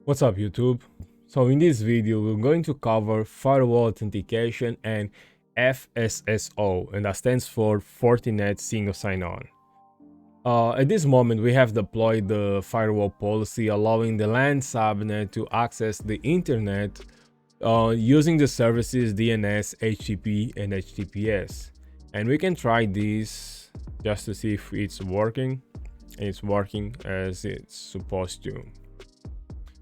What's up YouTube? So in this video we're going to cover Firewall Authentication and FSSO, and that stands for Fortinet Single Sign-On. At this moment we have deployed the firewall policy allowing the LAN subnet to access the internet using the services DNS, HTTP and HTTPS. And we can try this just to see if it's working, and it's working as it's supposed to.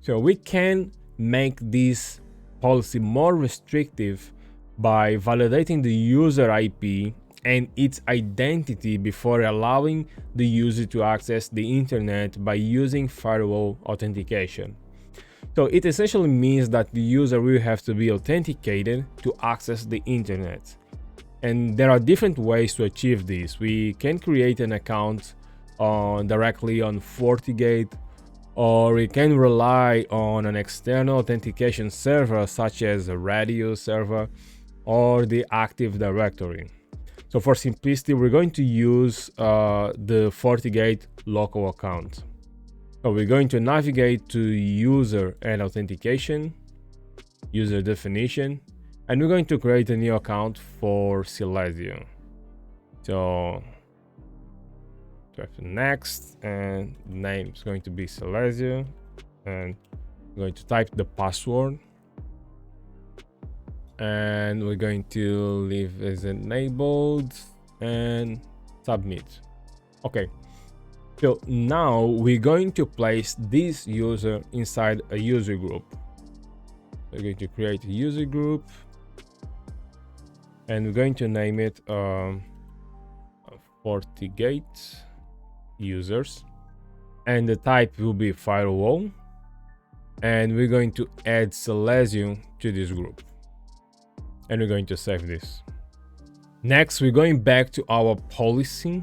So we can make this policy more restrictive by validating the user IP and its identity before allowing the user to access the internet by using firewall authentication. So it essentially means that the user will have to be authenticated to access the internet. And there are different ways to achieve this. We can create an account directly on FortiGate, or we can rely on an external authentication server such as a radio server or the Active Directory. So for simplicity, we're going to use the FortiGate local account. So we're going to navigate to user and authentication, user definition, and we're going to create a new account for Silesia. So tap next, and name is going to be Silesia, and I'm going to type the password, and we're going to leave as enabled and submit. Okay, so now we're going to place this user inside a user group. We're going to create a user group and we're going to name it FortiGate users, and the type will be firewall, and we're going to add Silesia to this group, and we're going to save this. Next, we're going back to our policy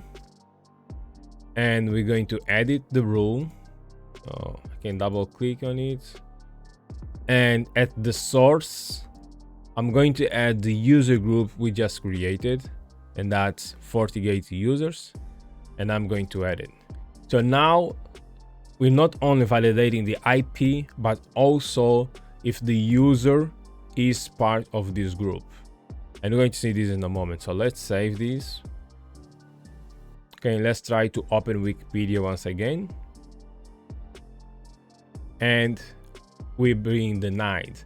and we're going to edit the rule. I can double click on it, and at the source I'm going to add the user group we just created, and that's FortiGate users, and I'm going to add it. So now we're not only validating the IP, but also if the user is part of this group. And we're going to see this in a moment. So let's save this. Okay, let's try to open Wikipedia once again. And we're being denied.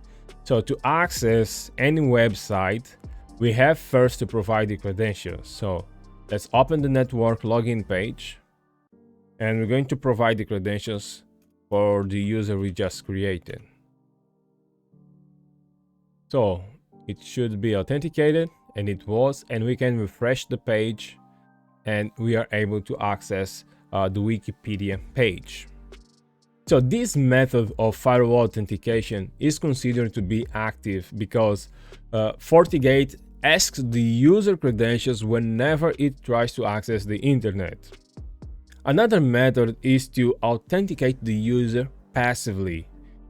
So to access any website, we have first to provide the credentials. So let's open the network login page, and we're going to provide the credentials for the user we just created. So it should be authenticated, and it was, and we can refresh the page and we are able to access the Wikipedia page. So this method of firewall authentication is considered to be active because FortiGate asks the user credentials whenever it tries to access the internet. Another method is to authenticate the user passively.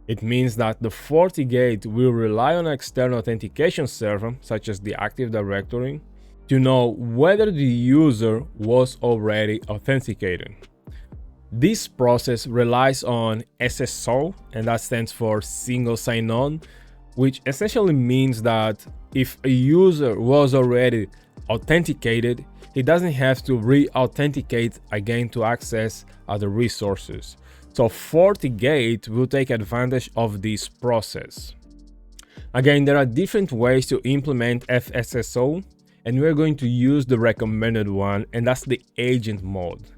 It means that the FortiGate will rely on an external authentication server, such as the Active Directory, to know whether the user was already authenticated. This process relies on FSSO, and that stands for Single Sign-On, which essentially means that if a user was already authenticated, he doesn't have to re-authenticate again to access other resources. So FortiGate will take advantage of this process. Again, there are different ways to implement FSSO, and we're going to use the recommended one, and that's the agent mode.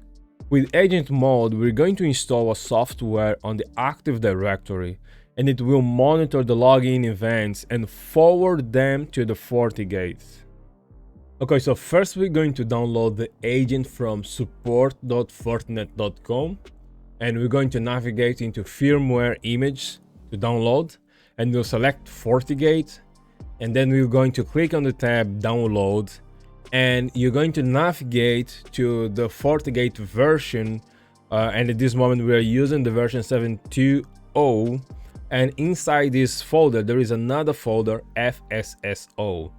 With agent mode, we're going to install a software on the Active Directory, and it will monitor the login events and forward them to the FortiGate. Okay, so first we're going to download the agent from support.fortinet.com, and we're going to navigate into firmware image to download, and we'll select FortiGate, and then we're going to click on the tab download, and you're going to navigate to the FortiGate version, and at this moment we are using the version 7.2.0, and inside this folder there is another folder, FSSO,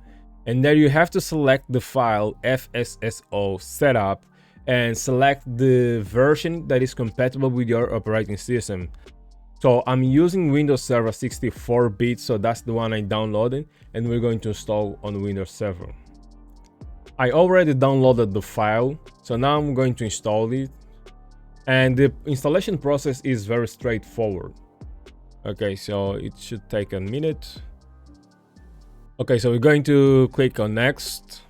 and there you have to select the file FSSO setup and select the version that is compatible with your operating system. So I'm using Windows Server 64-bit, so that's the one I downloaded, and we're going to install on Windows Server. I already downloaded the file, so now I'm going to install it, and the installation process is very straightforward. Okay, so it should take a minute. Okay, so we're going to click on next.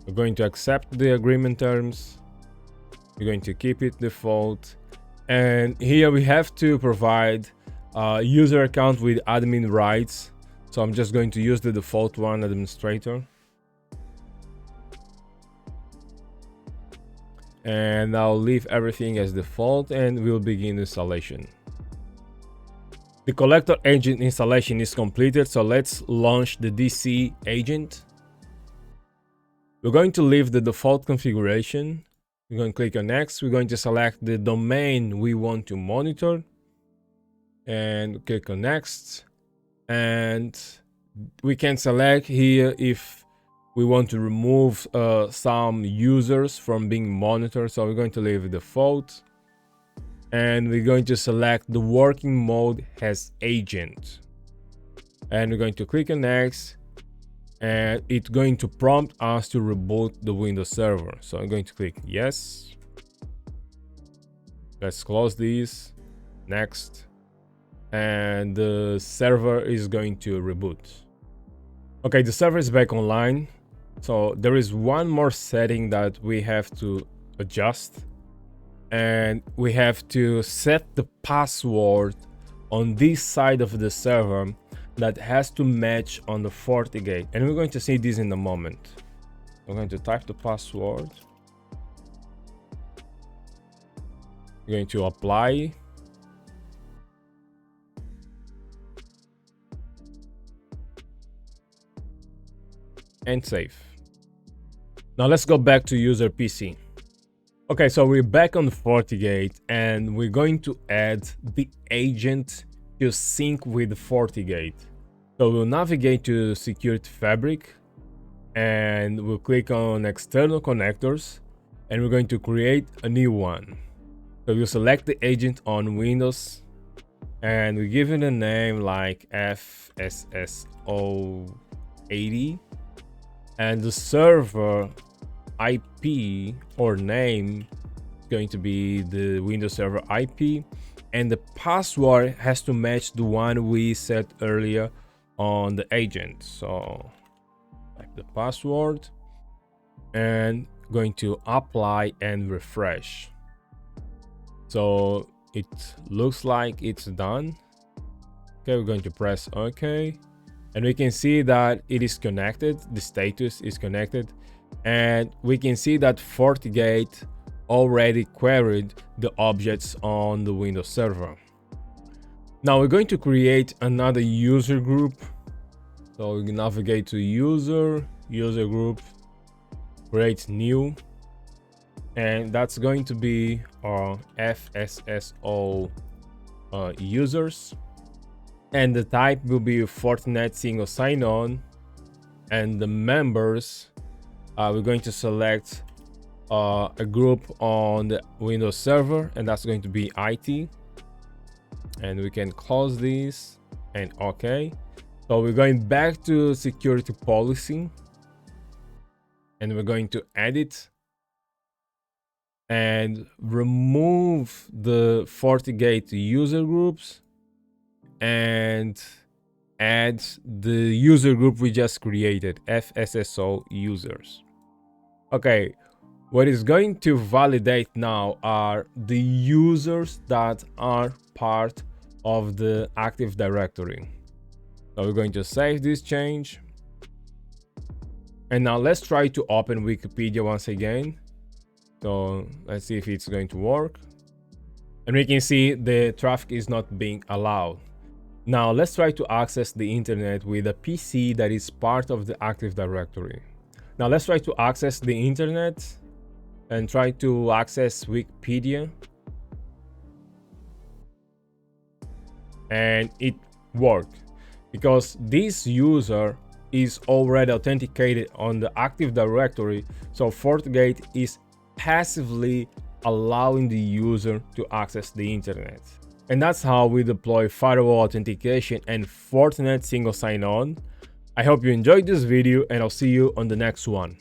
We're going to accept the agreement terms. We're going to keep it default. And here we have to provide a user account with admin rights. So I'm just going to use the default one, administrator. And I'll leave everything as default and we'll begin installation. The collector agent installation is completed, so let's launch the DC agent. We're going to leave the default configuration. We're going to click on next. We're going to select the domain we want to monitor and click on next. And we can select here if we want to remove some users from being monitored. So we're going to leave default. And we're going to select the working mode as agent. And we're going to click on next. And it's going to prompt us to reboot the Windows Server. So I'm going to click yes. Let's close this. Next. And the server is going to reboot. Okay, the server is back online. So there is one more setting that we have to adjust. And we have to set the password on this side of the server that has to match on the FortiGate, and we're going to see this in a moment. I'm going to type the password. We're going to apply. And save. Now let's go back to user PC. Okay, so we're back on the FortiGate and we're going to add the agent to sync with the FortiGate. So we'll navigate to Security Fabric and we'll click on External Connectors and we're going to create a new one. So we'll select the agent on Windows and we give it a name like FSSO 80 and the server IP or name is going to be the Windows Server IP, and the password has to match the one we set earlier on the agent. So type the password and going to apply and refresh. So it looks like it's done. Okay, we're going to press OK and we can see that it is connected. The status is connected. And we can see that FortiGate already queried the objects on the Windows Server. Now we're going to create another user group. So we navigate to user group, create new, and that's going to be our FSSO users. And the type will be Fortinet Single Sign-On, and the members we're going to select a group on the Windows Server, and that's going to be IT. And we can close this and OK. So we're going back to security policy and we're going to edit and remove the FortiGate user groups and add the user group we just created, FSSO users. Okay, what is going to validate now are the users that are part of the Active Directory. So we're going to save this change. And now let's try to open Wikipedia once again. So let's see if it's going to work. And we can see the traffic is not being allowed. Now let's try to access the internet with a PC that is part of the Active Directory. Now let's try to access the internet and try to access Wikipedia. And it worked because this user is already authenticated on the Active Directory. So FortiGate is passively allowing the user to access the internet. And that's how we deploy Firewall Authentication and Fortinet Single Sign-On. I hope you enjoyed this video and I'll see you on the next one.